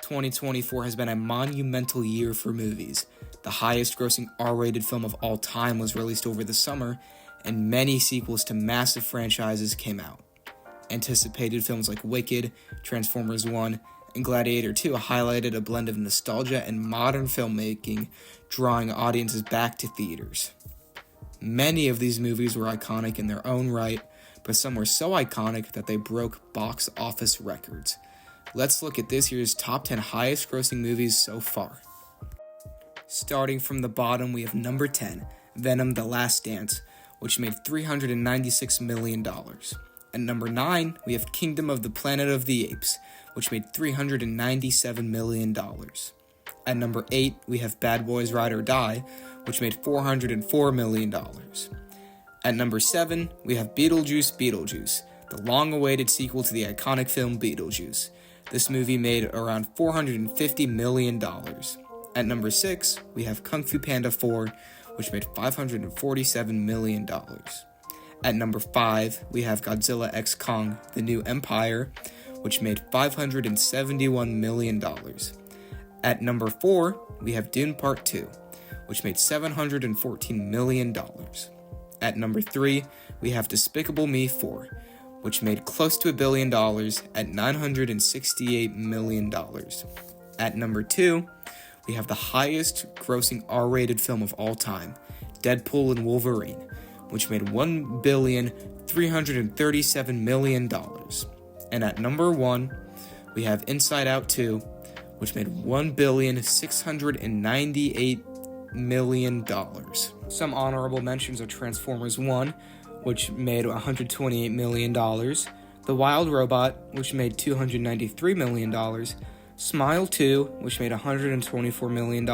2024 has been a monumental year for movies. The highest grossing R-rated film of all time was released over the summer, and many sequels to massive franchises came out. Anticipated films like Wicked, Transformers 1, and Gladiator 2 highlighted a blend of nostalgia and modern filmmaking, drawing audiences back to theaters. Many of these movies were iconic in their own right, but some were so iconic that they broke box office records. Let's look at this year's top 10 highest grossing movies so far. Starting from the bottom, we have number 10, Venom: The Last Dance, which made $396 million. At number 9, we have Kingdom of the Planet of the Apes, which made $397 million. At number 8, we have Bad Boys Ride or Die, which made $404 million. At number 7, we have Beetlejuice, the long-awaited sequel to the iconic film Beetlejuice. This movie made around $450 million. At number 6, we have Kung Fu Panda 4, which made $547 million. At number 5, we have Godzilla x Kong: The New Empire, which made $571 million. At number 4, we have Dune Part 2, which made $714 million. At number 3, we have Despicable Me 4, which made close to $1 billion at $968 million. At number 2, we have the highest grossing R-rated film of all time, Deadpool and Wolverine, which made $1,337 million. And at number 1, we have Inside Out 2, which made $1,698 million. Some honorable mentions are Transformers 1, which made $128 million, The Wild Robot, which made $293 million, Smile 2, which made $124 million,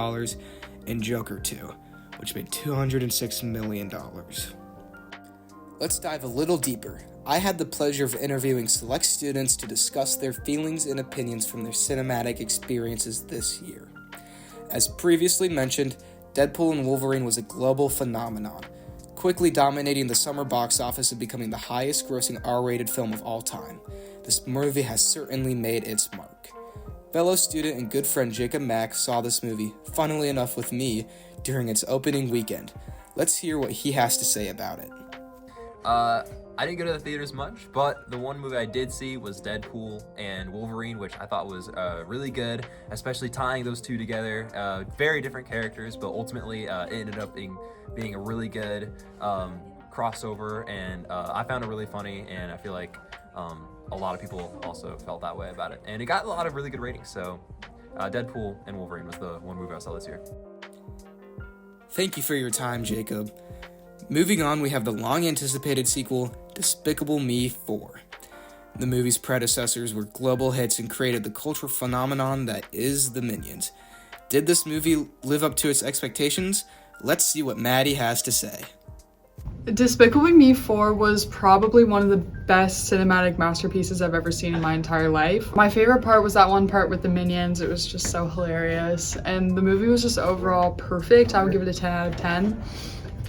and Joker 2, which made $206 million. Let's dive a little deeper. I had the pleasure of interviewing select students to discuss their feelings and opinions from their cinematic experiences this year. As previously mentioned, Deadpool and Wolverine was a global phenomenon, quickly dominating the summer box office and becoming the highest grossing R-rated film of all time. This movie has certainly made its mark. Fellow student and good friend Jacob Mack saw this movie, funnily enough with me, during its opening weekend. Let's hear what he has to say about it. I didn't go to the theaters much, but the one movie I did see was Deadpool and Wolverine, which I thought was really good, especially tying those two together. Very different characters, but ultimately it ended up being a really good crossover, and I found it really funny, and I feel like a lot of people also felt that way about it. And it got a lot of really good ratings, so Deadpool and Wolverine was the one movie I saw this year. Thank you for your time, Jacob. Moving on, we have the long-anticipated sequel, Despicable Me 4. The movie's predecessors were global hits and created the cultural phenomenon that is the Minions. Did this movie live up to its expectations? Let's see what Maddie has to say. Despicable Me 4 was probably one of the best cinematic masterpieces I've ever seen in my entire life. My favorite part was that one part with the Minions. It was just so hilarious, and the movie was just overall perfect. I would give it a 10 out of 10.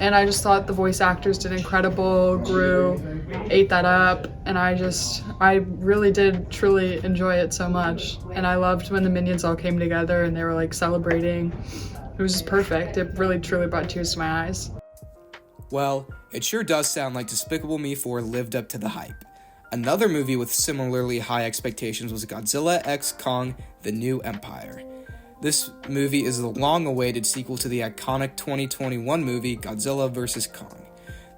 And I just thought the voice actors did incredible, Gru ate that up, and I really did truly enjoy it so much. And I loved when the Minions all came together and they were like celebrating. It was just perfect. It really truly brought tears to my eyes. Well, it sure does sound like Despicable Me 4 lived up to the hype. Another movie with similarly high expectations was Godzilla x Kong: The New Empire. This movie is the long-awaited sequel to the iconic 2021 movie Godzilla vs. Kong.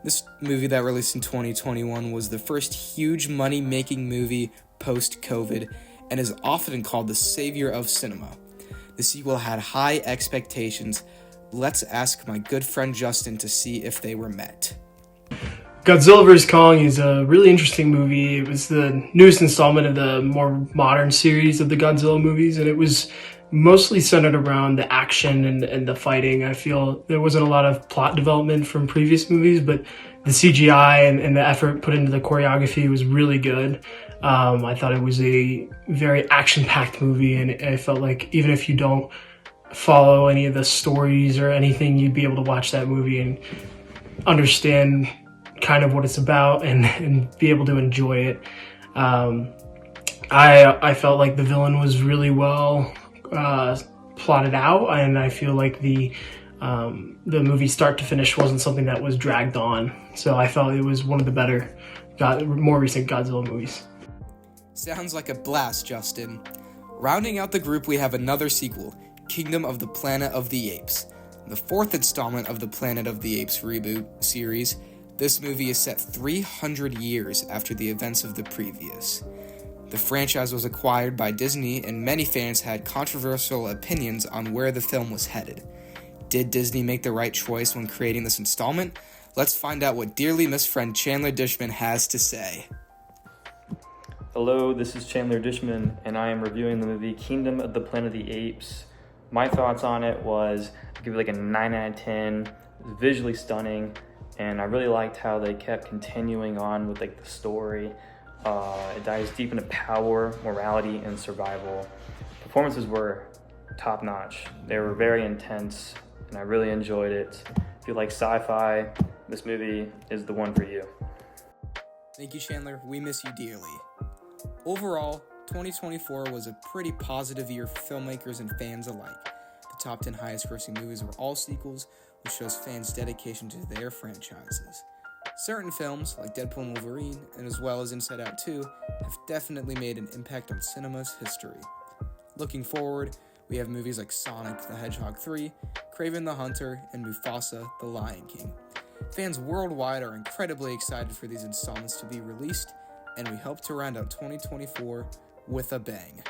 This movie that released in 2021 was the first huge money-making movie post-COVID and is often called the savior of cinema. The sequel had high expectations. Let's ask my good friend Justin to see if they were met. Godzilla vs. Kong is a really interesting movie. It was the newest installment of the more modern series of the Godzilla movies, and it was mostly centered around the action and the fighting. I feel there wasn't a lot of plot development from previous movies, but the CGI and the effort put into the choreography was really good. I thought it was a very action-packed movie, and I felt like even if you don't follow any of the stories or anything, you'd be able to watch that movie and understand kind of what it's about and be able to enjoy it. I felt like the villain was really well plotted out, and I feel like the movie start to finish wasn't something that was dragged on. So I felt it was one of the better, more recent Godzilla movies. Sounds like a blast, Justin. Rounding out the group, we have another sequel, Kingdom of the Planet of the Apes. The fourth installment of the Planet of the Apes reboot series, this movie is set 300 years after the events of the previous. The franchise was acquired by Disney, and many fans had controversial opinions on where the film was headed. Did Disney make the right choice when creating this installment? Let's find out what dearly missed friend Chandler Dishman has to say. Hello, this is Chandler Dishman, and I am reviewing the movie Kingdom of the Planet of the Apes. My thoughts on it was, I'd give it like a 9 out of 10. It was visually stunning, and I really liked how they kept continuing on with like the story. It dives deep into power, morality, and survival. Performances were top-notch. They were very intense, and I really enjoyed it. If you like sci-fi, this movie is the one for you. Thank you, Chandler. We miss you dearly. Overall, 2024 was a pretty positive year for filmmakers and fans alike. The top 10 highest-grossing movies were all sequels, which shows fans' dedication to their franchises. Certain films, like Deadpool and Wolverine, and as well as Inside Out 2, have definitely made an impact on cinema's history. Looking forward, we have movies like Sonic the Hedgehog 3, Kraven the Hunter, and Mufasa the Lion King. Fans worldwide are incredibly excited for these installments to be released, and we hope to round out 2024 with a bang.